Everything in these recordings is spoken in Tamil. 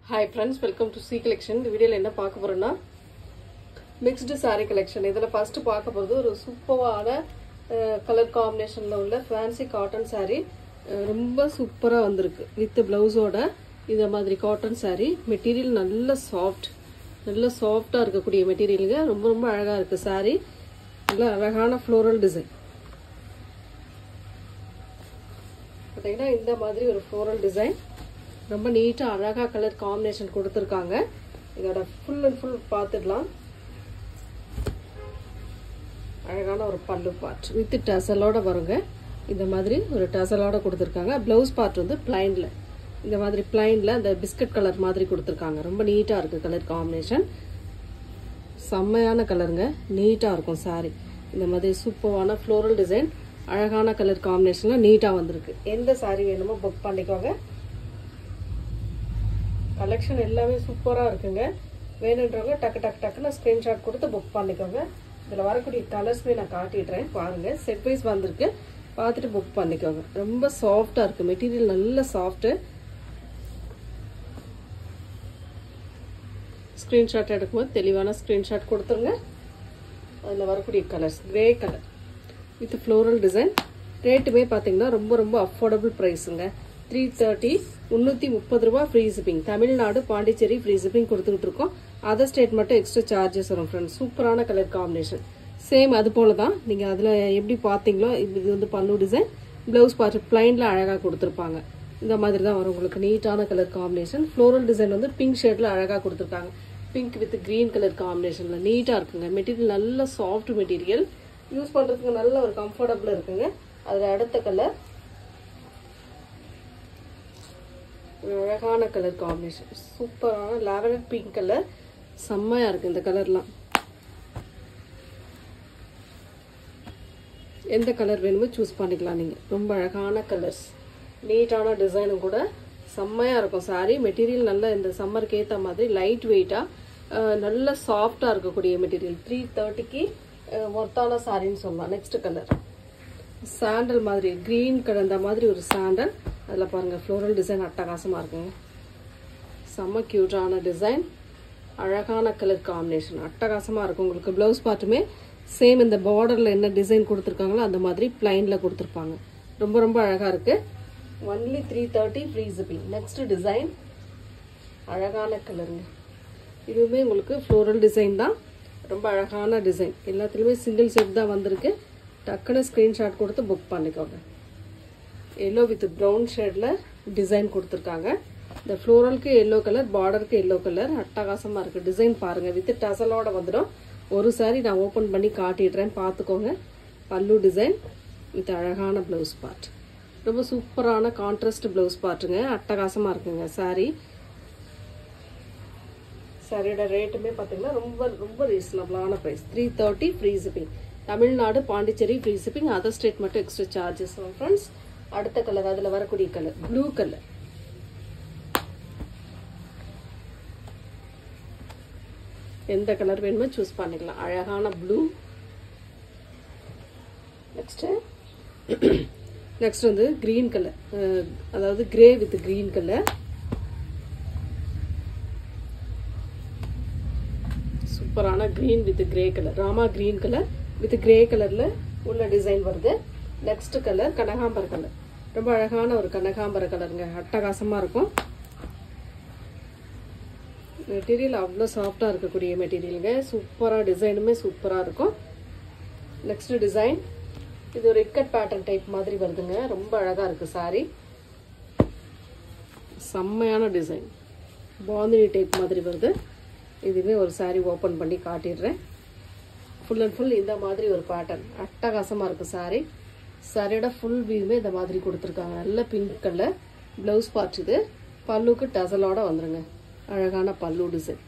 Hi friends, welcome to C collection. இந்த வீடியோல என்ன பார்க்க போறோம்னா mixed saree collection. இதல first பார்க்க போறது ஒரு சூப்பரான கலர் காம்பினேஷன்ல உள்ள fancy cotton saree. ரொம்ப சூப்பரா வந்திருக்கு with blouse ஓட இந்த மாதிரி cotton saree. மெட்டீரியல் நல்ல சாஃப்ட்டா இருக்கக்கூடிய மெட்டீரியல்ங்க. ரொம்ப அழகா இருக்கு saree. நல்ல அழகான floral design. பாத்தீங்கன்னா இந்த மாதிரி ஒரு floral design. ரொம்ப நீட்டா அழகா கலர் காம்பினேஷன் கொடுத்திருக்காங்க. இதோட ஃபுல் அண்ட் ஃபுல் பாத்துடலாம். அழகான ஒரு பல்லு பார்ட் வித் டசலோட வருங்க. இந்த மாதிரி ஒரு டசலோட கொடுத்திருக்காங்க. ப்ளவுஸ் பார்ட் வந்து ப்ளைன்ல இந்த மாதிரி ப்ளைன்ல அந்த பிஸ்கட் கலர் மாதிரி கொடுத்திருக்காங்க. ரொம்ப நீட்டா இருக்கு கலர் காம்பினேஷன். செம்மையான கலருங்க. நீட்டா இருக்கும் saree. இந்த மாதிரி சூப்பரான ஃப்ளோரல் டிசைன் அழகான கலர் காம்பினேஷன்ல நீட்டா வந்திருக்கு. எந்த saree வேணுமோ புக் பண்ணிக்கோங்க. கலெக்ஷன் எல்லாமே சூப்பரா இருக்குங்க. வேணும்ன்றவங்க டக்குன்னு ஸ்கிரீன்ஷாட் கொடுத்து புக் பண்ணிக்கோங்க. இதுல வரக்கூடிய கலர்ஸ்மே நான் காட்டிடுறேன் பாருங்க. செட் வைஸ் வந்திருக்கு. பார்த்துட்டு புக் பண்ணிக்கோங்க. ரொம்ப சாஃப்ட்டா இருக்கு. மெட்டீரியல் நல்ல சாஃப்ட். ஸ்கிரீன்ஷாட் எடுக்கும்போது தெளிவான ஸ்கிரீன்ஷாட் கொடுத்துருங்க. அதுல வரக்கூடிய colours grey colour with floral design. ரேட்டுமே பாத்தீங்கன்னா ரொம்ப அஃபோர்டபுள் பிரைஸுங்க. 330 330 ரூபாய் free shipping. Tamil Nadu Pondicherry free shipping கொடுத்துட்டு இருக்கோம். அதர் ஸ்டேட் மட்டும் எக்ஸ்ட்ரா சார்ஜஸ் வரும் ஃப்ரெண்ட்ஸ். சூப்பரான கலர் காம்பினேஷன். சேம் அது போல தான் நீங்க அதுல எப்படி பாத்தீங்களோ இது வந்து பல்லு டிசைன். பிளவுஸ் பார்ட் பிளைன்ல அழகா கொடுத்திருப்பாங்க. இந்த மாதிரி தான் வரும் உங்களுக்கு. நீட்டான கலர் காம்பினேஷன். ஃப்ளோரல் டிசைன் வந்து பிங்க் ஷேட்ல அழகா கொடுத்திருக்காங்க. பிங்க் வித் கிரீன் கலர் காம்பினேஷன்ல நீட்டா இருக்குங்க. மெட்டீரியல் நல்ல சாஃப்ட் மெட்டீரியல். யூஸ் பண்றதுக்கு நல்ல ஒரு கம்ஃபர்டபுளா இருக்குங்க. அதுல அடுத்த கலர் அழகான கலர் காம்பினேஷன். சூப்பரான லாவெண்டர் பிங்க் கலர். செம்மையா இருக்கு இந்த கலர்லாம். எந்த கலர் வேணுமோ சூஸ் பண்ணிக்கலாம் நீங்க. ரொம்ப அழகான கலர்ஸ். நீட்டான டிசைனும் கூட செம்மையா இருக்கும் saree. மெட்டீரியல் நல்ல இந்த சம்மருக்கு ஏத்த மாதிரி லைட் வெயிட்டா நல்ல சாஃப்டா இருக்கக்கூடிய மெட்டீரியல். 330க்கு ஒர்த்தான சாரின்னு சொல்லலாம். நெக்ஸ்ட் கலர் சாண்டல் மாதிரி கிரீன் கலர். இந்த மாதிரி ஒரு சாண்டல். அதுல பாருங்க ஃப்ளோரல் டிசைன் அட்டகாசமா இருக்குங்க. செம்ம கியூட்டான டிசைன். அழகான கலர் காம்பினேஷன் அட்டகாசமா இருக்கும். உங்களுக்கு பிளவுஸ் பார்ட்டுமே சேம் இந்த பார்டர்ல என்ன டிசைன் கொடுத்திருக்காங்களோ அந்த மாதிரி பிளைன்ல கொடுத்திருப்பாங்க. ரொம்ப அழகா இருக்கு. Only 330 free shipping. Next design அழகான கலருங்க. இதுவுமே உங்களுக்கு ஃப்ளோரல் டிசைன் தான். ரொம்ப அழகான டிசைன். எல்லாத்துலயுமே சிங்கிள் செட் தான் வந்திருக்கு. டக்குன்னு ஸ்கிரீன்ஷாட் கொடுத்து புக் பண்ணிக்கோங்க. எல்லோ வித் ப்ரௌன் ஷேட்ல டிசைன் கொடுத்திருக்காங்க. இந்த ஃப்ளோரலுக்கு எல்லோ கலர், பார்டருக்கு எல்லோ கலர் அட்டகாசமா இருக்கு. டிசைன் பாருங்க வித் டசலோட வந்துடும். ஒரு saree நான் ஓபன் பண்ணி காட்டிடுறேன் பார்த்துக்கோங்க. பல்லு டிசைன் வித் அழகான பிளவுஸ் பார்ட். ரொம்ப சூப்பரான கான்ட்ராஸ்ட் பிளவுஸ் பார்ட்டுங்க. அட்டகாசமா இருக்குங்க saree. சாரியோட ரேட்டுமே பாத்தீங்கன்னா ரொம்ப ரீசனபிளான price. 330 free shipping. Tamil Nadu Pondicherry free shipping. Other state மட்டும் எக்ஸ்ட்ரா சார்ஜஸ் வரும் ஃப்ரெண்ட்ஸ். அடுத்த கலர் அதுல வரக்கூடிய கலர் ப்ளூ கலர். எந்த கலர் வேணுமோ சூஸ் பண்ணிக்கலாம். அழகான ப்ளூ. நெக்ஸ்ட் வந்து கிரீன் கலர். அதாவது கிரே வித் கிரீன் கலர். சூப்பரான green with grey colour. Rama green colour with grey கலர்ல உள்ள டிசைன் வருது. நெக்ஸ்ட் கலர் கனகாம்பர கலர். ரொம்ப அழகான ஒரு கனகாம்பர கலருங்க. அட்டகாசமா இருக்கும். மெட்டீரியல் அவ்வளோ சாஃப்டா இருக்கக்கூடிய மெட்டீரியலுங்க. சூப்பரா டிசைனுமே சூப்பரா இருக்கும். நெக்ஸ்ட் டிசைன் இது ஒரு இக்கட் பேட்டர்ன் டைப் மாதிரி வருதுங்க. ரொம்ப அழகா இருக்கு saree. செம்மையான டிசைன். பாந்தினி டைப் மாதிரி வருது. இதுவே ஒரு saree ஓபன் பண்ணி காட்டிடுறேன். ஃபுல் அண்ட் ஃபுல் இந்த மாதிரி ஒரு பேட்டர்ன் அட்டகாசமா இருக்கு saree. சாரியோட ஃபுல் வியூமே இந்த மாதிரி கொடுத்திருக்காங்க. நல்ல பிங்க் கலர். பிளவுஸ் பார்ட் இது. பல்லுக்கு டசலோட வந்துருங்க. அழகான பல்லு டிசைன்.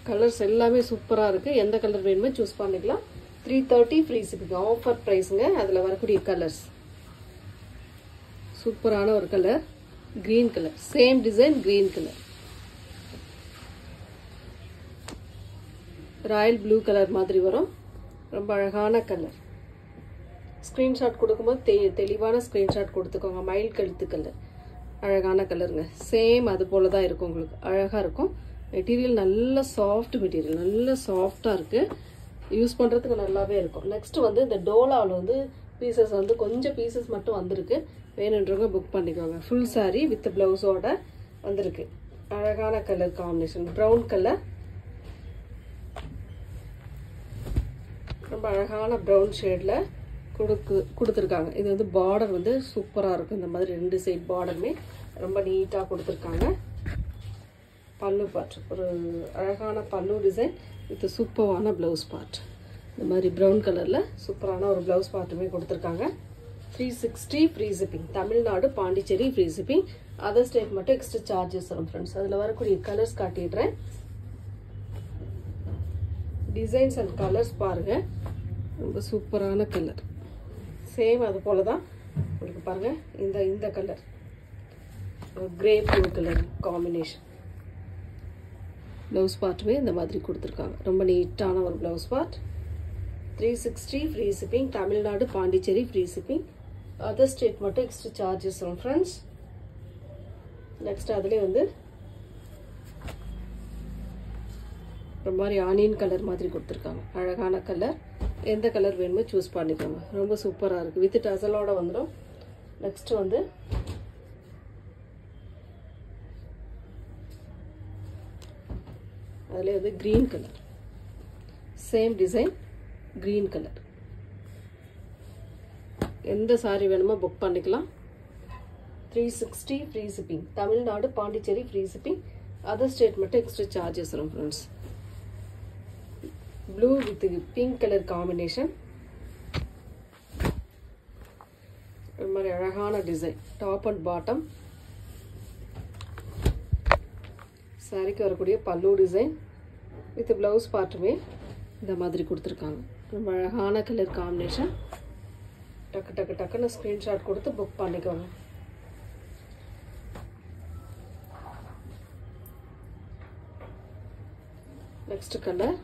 கலர்ஸ் எல்லாமே சூப்பரா இருக்கு. எந்த கலர் வேணுமோ சூஸ் பண்ணிக்கலாம். 330 ஃப்ரீ ஷிப்பிங். ஆஃபர் பிரைஸ்ங்க. அதுல வரக்கூடிய கலர்ஸ் சூப்பரான ஒரு colour green colour. Same design green colour. Royal blue colour மாதிரி வரும். ரொம்ப அழகான கலர். ஸ்கிரீன்ஷாட் கொடுக்கும்போது தெளிவான ஸ்கிரீன்ஷாட் கொடுத்துக்கோங்க. மயில் கழுத்து கலர். அழகான கலருங்க. சேம் அது போல தான் இருக்கும் உங்களுக்கு. அழகாக இருக்கும். மெட்டீரியல் நல்ல சாஃப்ட் மெட்டீரியல், நல்ல சாஃப்டாக இருக்குது. யூஸ் பண்ணுறதுக்கு நல்லாவே இருக்கும். நெக்ஸ்ட் வந்து இந்த டோலாவில் வந்து பீசஸ் வந்து கொஞ்சம் பீசஸ் மட்டும் வந்திருக்கு. வேணுன்றவங்க புக் பண்ணிக்கோங்க. ஃபுல் சாரீ வித் ப்ளவுஸோட வந்திருக்கு. அழகான கலர் காம்பினேஷன், ப்ரௌன் கலர், ரொம்ப அழகான ப்ரௌன் ஷேடில் கொடுத்துருக்காங்க. இது வந்து பார்டர் வந்து சூப்பராக இருக்கும். இந்த மாதிரி 2 சைட் பார்டருமே ரொம்ப நீட்டாக கொடுத்துருக்காங்க. பல்லு பார்ட், ஒரு அழகான பல்லு டிசைன் வித் சூப்பரான ப்ளவுஸ் பார்ட். இந்த மாதிரி ப்ரௌன் கலரில் சூப்பரான ஒரு ப்ளவுஸ் பார்ட்டுமே கொடுத்துருக்காங்க. 360 free shipping. Tamil Nadu Pondicherry free shipping. Other state மட்டும் எக்ஸ்ட்ரா சார்ஜஸ் வரும் ஃப்ரெண்ட்ஸ். அதில் வரக்கூடிய கலர்ஸ் காட்டிடுறேன். டிசைன்ஸ் அண்ட் கலர்ஸ் பாருங்கள். ரொம்ப சூப்பரான கலர். சேம் அது போல தான் உங்களுக்கு பாருங்கள். இந்த colour grey blue colour combination. Blouse பார்ட்டுமே இந்த மாதிரி கொடுத்துருக்காங்க. ரொம்ப நீட்டான ஒரு blouse part. 360 free shipping. Tamil Nadu Pondicherry free shipping. Other state மட்டும் எக்ஸ்ட்ரா சார்ஜஸ் வரும் ஃப்ரெண்ட்ஸ். நெக்ஸ்ட் அதிலே வந்து ஒரு மாதிரி ஆனியன் கலர் மாதிரி கொடுத்துருக்காங்க. அழகான கலர். எந்த கலர் வேணுமோ சூஸ் பண்ணிக்கோங்க. ரொம்ப சூப்பராக இருக்குது. வித் டசலோட வந்துடும். நெக்ஸ்ட் வந்து அதில் வந்து green colour. Same design, green colour. எந்த சாரீ வேணுமோ புக் பண்ணிக்கலாம். 360 free shipping. Tamil Nadu Pondicherry free shipping. Other state மட்டும் எக்ஸ்ட்ரா சார்ஜஸ் வரும் friends. Blue with pink colour combination. ஒரு மாதிரி அழகான டிசைன். Top and bottom. சாரிக்கு வரக்கூடிய பல்லு டிசைன் வித் ப்ளவுஸ் பார்ட்டுமே இந்த மாதிரி கொடுத்துருக்காங்க. ரொம்ப அழகான கலர் காம்பினேஷன். டக்குன்னு ஸ்க்ரீன்ஷாட் கொடுத்து புக் பண்ணிக்கோங்க. நெக்ஸ்ட் கலர்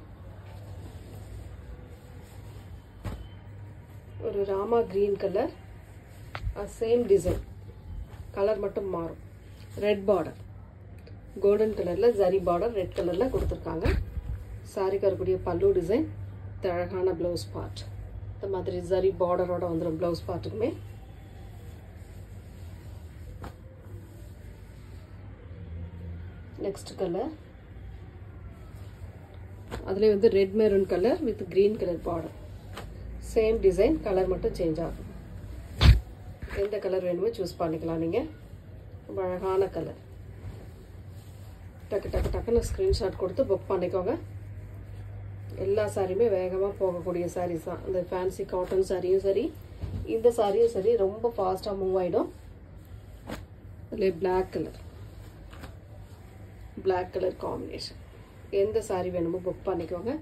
ஒரு Rama green colour. Same design, colour மட்டும் மாறும். ரெட் பார்டர், கோல்டன் கலரில் ஜரி பார்டர் ரெட் கலரில் கொடுத்துருக்காங்க. சாரிக்கு வரக்கூடிய பல்லு டிசைன், அழகான ப்ளவுஸ் பார்ட். இந்த மாதிரி ஜரி பார்டரோட வந்துடும் ப்ளவுஸ் பார்ட்டுக்குமே. நெக்ஸ்ட் கலர் அதுலேயே வந்து red maroon colour with green colour border. Same design, colour மட்டும் சேஞ்ச் ஆகும். எந்த கலர் வேணுமோ சூஸ் பண்ணிக்கலாம் நீங்கள். ரொம்ப அழகான கலர். டக்குன்னு ஸ்க்ரீன்ஷாட் கொடுத்து புக் பண்ணிக்கோங்க. எல்லா சாரியுமே வேகமாக போகக்கூடிய சாரீஸ் தான். இந்த ஃபேன்சி காட்டன் சாரியும் சரி, இந்த சாரியும் சரி, ரொம்ப ஃபாஸ்ட்டாக மூவ் ஆகிடும். அதில் பிளாக் கலர் காம்பினேஷன். எந்த சாரி வேணுமோ புக் பண்ணிக்கோங்க.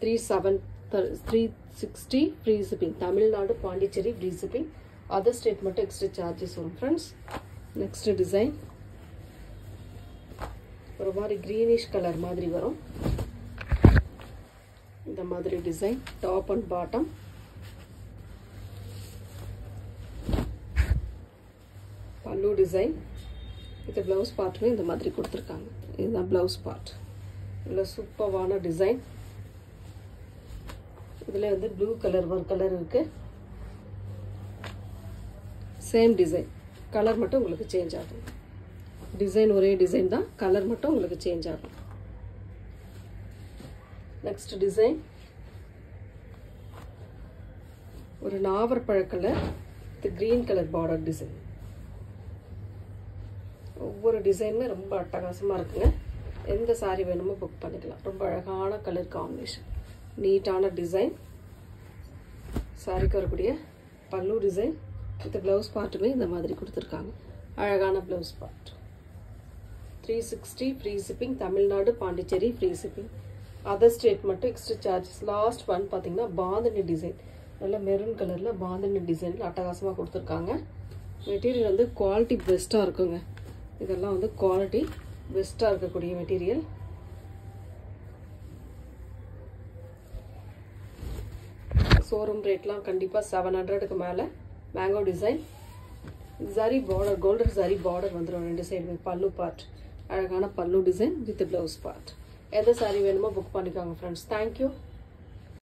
360 free shipping. Tamil Nadu Pondicherry free shipping. Other state மட்டும் எக்ஸ்ட்ரா சார்ஜஸ் வரும் ஃப்ரெண்ட்ஸ். நெக்ஸ்ட் டிசைன் ஒரு மாதிரி க்ரீனிஷ் கலர் மாதிரி வரும். இந்த மாதிரி டிசைன், டாப் அண்ட் பாட்டம். பல்லு டிசைன் வித் ப்ளவுஸ் பார்ட்டுமே இந்த மாதிரி கொடுத்துருக்காங்க. இதுதான் ப்ளவுஸ் பார்ட். இதில் சூப்பரான டிசைன். இதில் வந்து ப்ளூ கலர் ஒரு கலர் இருக்குது. சேம் டிசைன், கலர் மட்டும் உங்களுக்கு சேஞ்ச் ஆகும். டிசைன் ஒரே டிசைன் தான், கலர் மட்டும் உங்களுக்கு சேஞ்ச் ஆகும். நெக்ஸ்ட் டிசைன் ஒரு நாவற்பழ colour with green colour border design. ஒவ்வொரு டிசைனுமே ரொம்ப அட்டகாசமாக இருக்குங்க. எந்த சாரி வேணுமோ புக் பண்ணிக்கலாம். ரொம்ப அழகான கலர் காம்பினேஷன், நீட்டான டிசைன். சாரிக்கு வரக்கூடிய பல்லு டிசைன் வித் ப்ளவுஸ் பார்ட்டுமே இந்த மாதிரி கொடுத்துருக்காங்க. அழகான blouse part. 360 free shipping. Tamil Nadu Pondicherry free shipping. Other state மட்டும் எக்ஸ்ட்ரா சார்ஜஸ். லாஸ்ட் ஒன் பார்த்தீங்கன்னா பாந்தனி டிசைன். நல்ல மெரூன் கலரில் பாந்தனி டிசைனில் அட்டகாசமாக கொடுத்துருக்காங்க. மெட்டீரியல் வந்து குவாலிட்டி பெஸ்ட்டாக இருக்குங்க. இதெல்லாம் வந்து குவாலிட்டி பெஸ்ட்டாக இருக்கக்கூடிய மெட்டீரியல். ஷோரூம் ரேட்லாம் கண்டிப்பாக 700க்கு மேலே. Mango design zari border, golden zari border வந்துடும் ரெண்டு சைடுமே. பல்லு பார்ட், அழகான பல்லு டிசைன் வித் ப்ளவுஸ் பார்ட். எந்த சாரீ வேணுமோ புக் பண்ணிக்கோங்க ஃப்ரெண்ட்ஸ். தேங்க்யூ.